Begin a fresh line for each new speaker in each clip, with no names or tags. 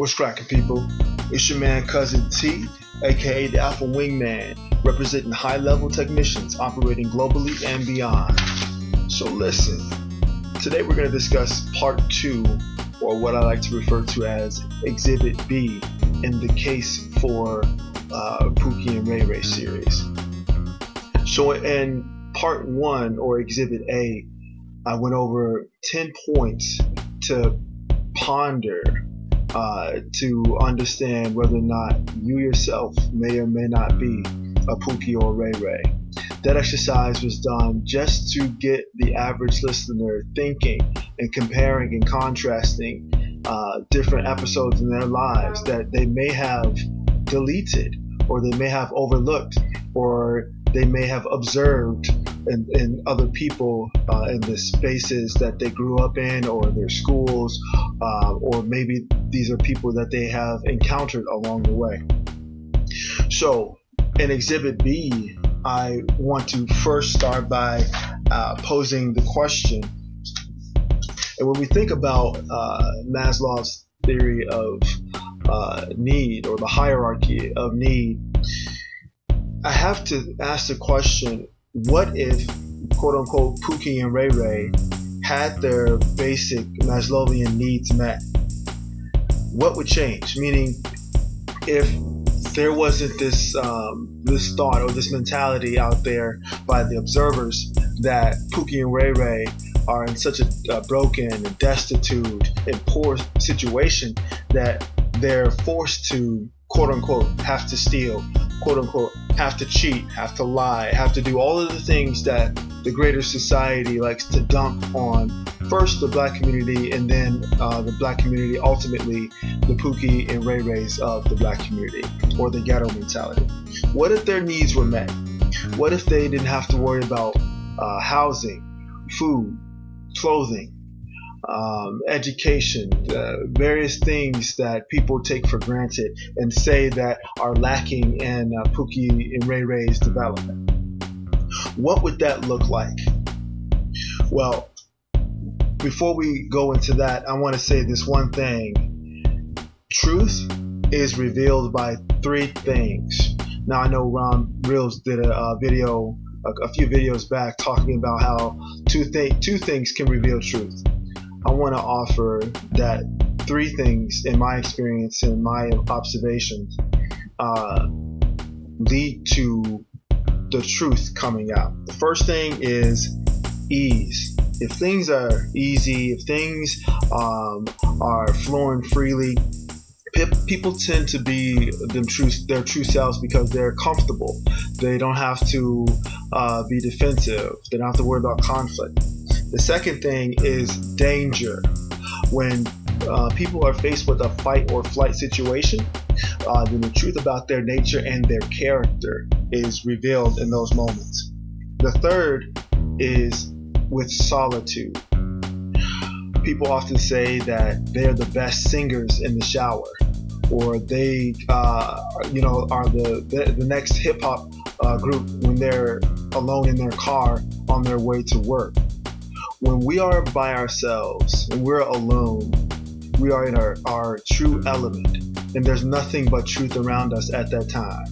What's cracking, people? It's your man Cousin T, aka the Alpha Wingman, representing high-level technicians operating globally and beyond. So listen, today we're going to discuss Part 2, or what I like to refer to as Exhibit B, in the case for Pookie and RayRay series. So in Part 1, or Exhibit A, I went over 10 points to ponder to understand whether or not you yourself may or may not be a Pookie or RayRay. That exercise was done just to get the average listener thinking and comparing and contrasting different episodes in their lives that they may have deleted, or they may have overlooked, or they may have observed in other people in the spaces that they grew up in, or their schools, or maybe these are people that they have encountered along the way. So in Exhibit B, I want to first start by posing the question. And when we think about Maslow's theory of need, or the hierarchy of need, I have to ask the question, what if, quote unquote, Pookie and RayRay had their basic Maslowian needs met? What would change? Meaning, if there wasn't this thought or this mentality out there by the observers that Pookie and RayRay are in such a broken and destitute and poor situation that they're forced to, quote unquote, have to steal, quote unquote, have to cheat, have to lie, have to do all of the things that the greater society likes to dump on first the black community, and then the black community, ultimately the Pookie and RayRays of the black community, or the ghetto mentality. What if their needs were met? What if they didn't have to worry about housing, food, clothing, education, various things that people take for granted and say that are lacking in Pookie and RayRay's development? What would that look like? Well, before we go into that, I want to say this one thing. Truth is revealed by three things. Now, I know Ron Reels did a video a few videos back talking about how two things can reveal truth. I want to offer that three things, in my experience and my observations, lead to the truth coming out. The first thing is ease. If things are easy, if things are flowing freely, people tend to be their true selves because they're comfortable. They don't have to be defensive. They don't have to worry about conflict. The second thing is danger. When people are faced with a fight or flight situation, then the truth about their nature and their character is revealed in those moments. The third is with solitude. People often say that they're the best singers in the shower, or they are the next hip hop group when they're alone in their car on their way to work. When we are by ourselves and we're alone, we are in our true element, and there's nothing but truth around us at that time.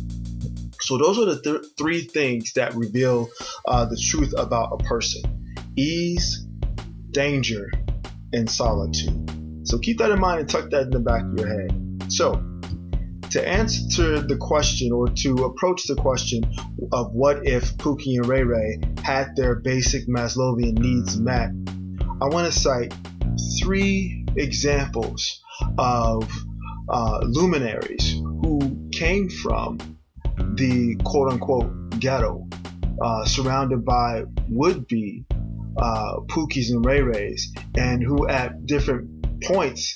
So those are the three things that reveal the truth about a person: ease, danger, and solitude. So keep that in mind and tuck that in the back of your head. So to answer the question, or to approach the question of what if Pookie and RayRay had their basic Maslowian needs met, I want to cite three examples of luminaries who came from the quote-unquote ghetto, surrounded by would-be Pookies and RayRays, and who at different points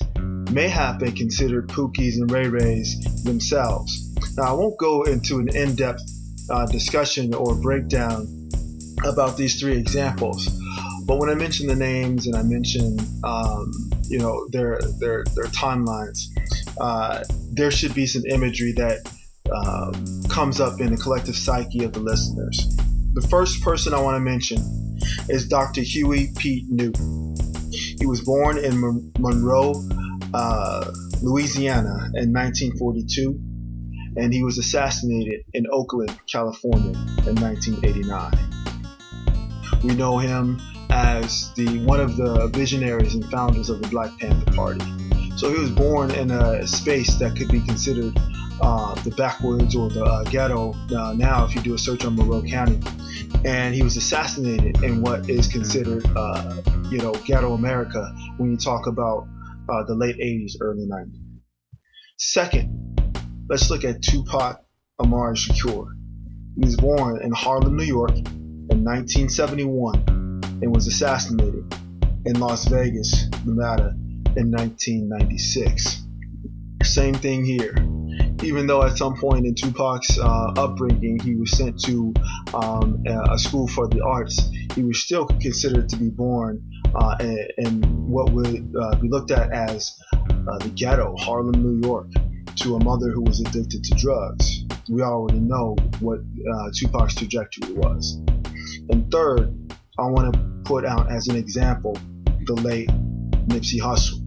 may have been considered Pookies and RayRays themselves. Now, I won't go into an in-depth discussion or breakdown about these three examples, but when I mention the names and I mention their timelines, there should be some imagery that comes up in the collective psyche of the listeners. The first person I want to mention is Dr. Huey Pete Newton. He was born in Monroe, Louisiana in 1942, and he was assassinated in Oakland, California in 1989. We know him as one of the visionaries and founders of the Black Panther Party. So he was born in a space that could be considered the backwoods or the ghetto now if you do a search on Monroe County. And he was assassinated in what is considered ghetto America when you talk about the late 80s, early 90s. Second, let's look at Tupac Amaru Shakur. He was born in Harlem, New York in 1971 and was assassinated in Las Vegas, Nevada in 1996. Same thing here. Even though at some point in Tupac's upbringing he was sent to a school for the arts, he was still considered to be born in what would be looked at as the ghetto, Harlem, New York, to a mother who was addicted to drugs. We already know what Tupac's trajectory was. And third, I want to put out as an example the late Nipsey Hussle,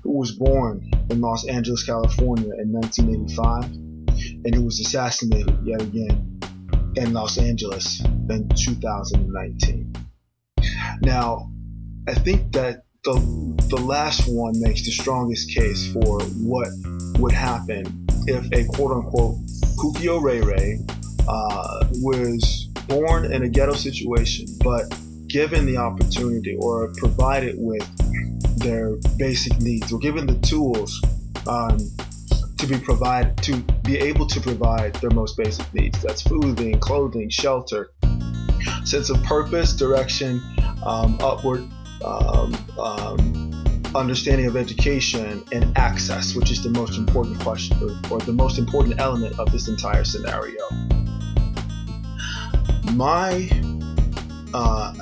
who was born in Los Angeles, California in 1985, and who was assassinated yet again in Los Angeles in 2019. Now, I think that the last one makes the strongest case for what would happen if a quote-unquote Pookie or RayRay was born in a ghetto situation, but given the opportunity or provided with their basic needs, or given the tools to be able to provide their most basic needs. That's food, clothing, shelter, sense of purpose, direction, upward understanding of education, and access, which is the most important question or the most important element of this entire scenario. My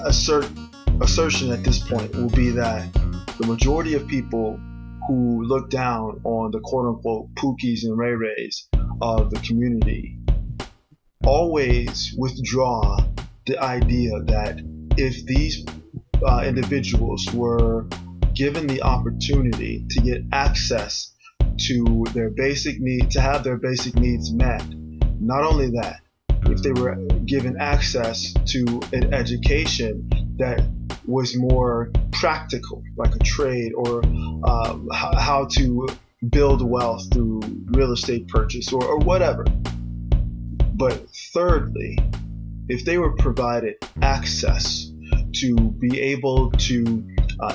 assertion at this point will be that the majority of people who look down on the quote-unquote Pookies and RayRays of the community always withdraw the idea that if these individuals were given the opportunity to get access to their basic need, to have their basic needs met, not only that, if they were given access to an education that was more practical, like a trade, or how to build wealth through real estate purchase or whatever. But thirdly, if they were provided access to be able to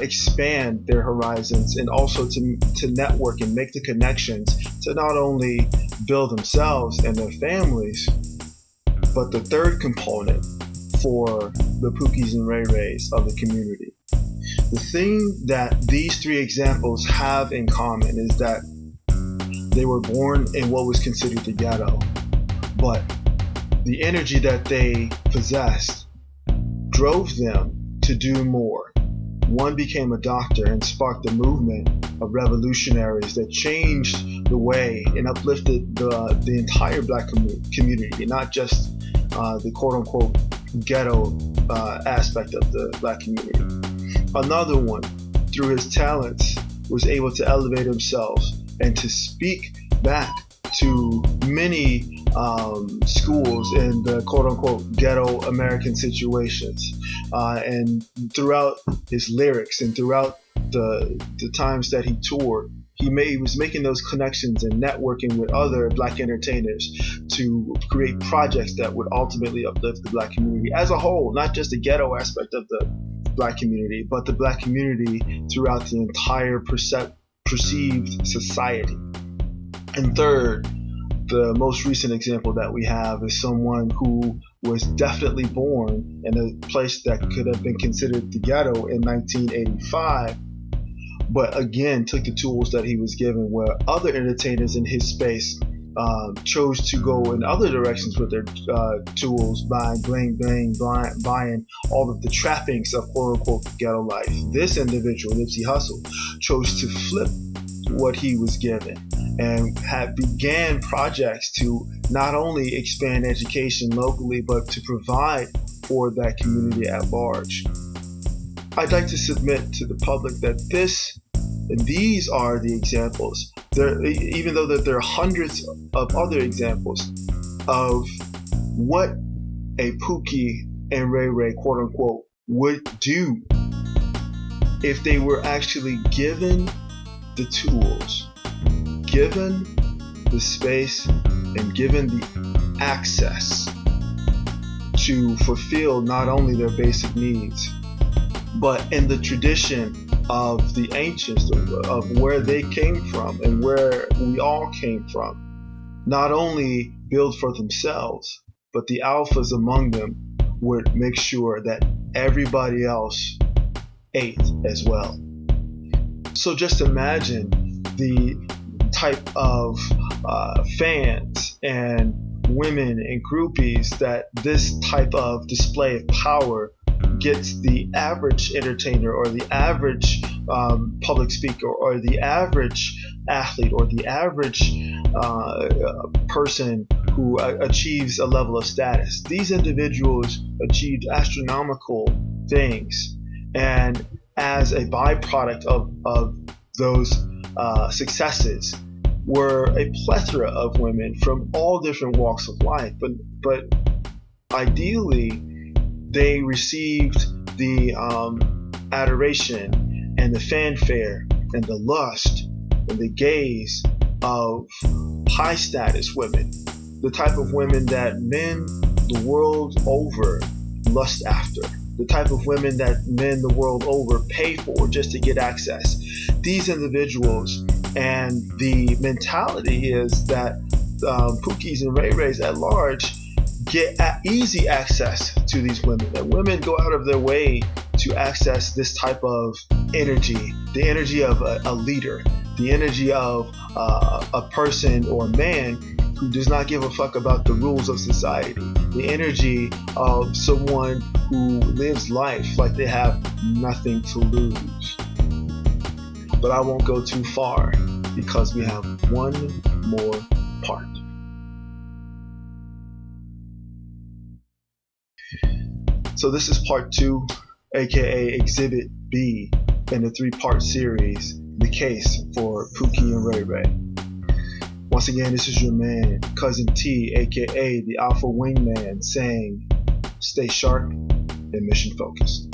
expand their horizons and also to network and make the connections to not only build themselves and their families, but the third component for the Pookies and RayRays of the community. The thing that these three examples have in common is that they were born in what was considered the ghetto, but the energy that they possessed drove them to do more. One became a doctor and sparked a movement of revolutionaries that changed the way and uplifted the entire Black community, not just the quote-unquote ghetto aspect of the Black community. Another one, through his talents, was able to elevate himself and to speak back to many schools in the quote-unquote ghetto American situations. And throughout his lyrics and throughout the times that he toured, he was making those connections and networking with other Black entertainers to create projects that would ultimately uplift the Black community as a whole, not just the ghetto aspect of the Black community, but the Black community throughout the entire perceived society. And third, the most recent example that we have is someone who was definitely born in a place that could have been considered the ghetto in 1985, but again took the tools that he was given, where other entertainers in his space chose to go in other directions with their tools by buying all of the trappings of quote-unquote ghetto life. This individual, Nipsey Hussle, chose to flip what he was given and began projects to not only expand education locally, but to provide for that community at large. I'd like to submit to the public that this And these are the examples. Even though that there are hundreds of other examples of what a Pookie and RayRay, quote unquote, would do if they were actually given the tools, given the space, and given the access to fulfill not only their basic needs, but in the tradition of the ancients, of where they came from and where we all came from, not only build for themselves, but the alphas among them would make sure that everybody else ate as well. So just imagine the type of fans and women and groupies that this type of display of power gets the average entertainer or the average public speaker or the average athlete or the average person who achieves a level of status. These individuals achieved astronomical things, and as a byproduct of those successes were a plethora of women from all different walks of life, but ideally they received the adoration and the fanfare and the lust and the gaze of high status women, the type of women that men the world over lust after, the type of women that men the world over pay for just to get access. These individuals, and the mentality is that Pookies and RayRays at large get easy access to these women, that women go out of their way to access this type of energy, the energy of a leader, the energy of a person or a man who does not give a fuck about the rules of society, the energy of someone who lives life like they have nothing to lose. But I won't go too far because we have one more part. So this is part 2, aka Exhibit B in the 3-part series, The Case for Pookie and RayRay. Once again, this is your man, Cousin T, aka the Alpha Wingman, saying stay sharp and mission focused.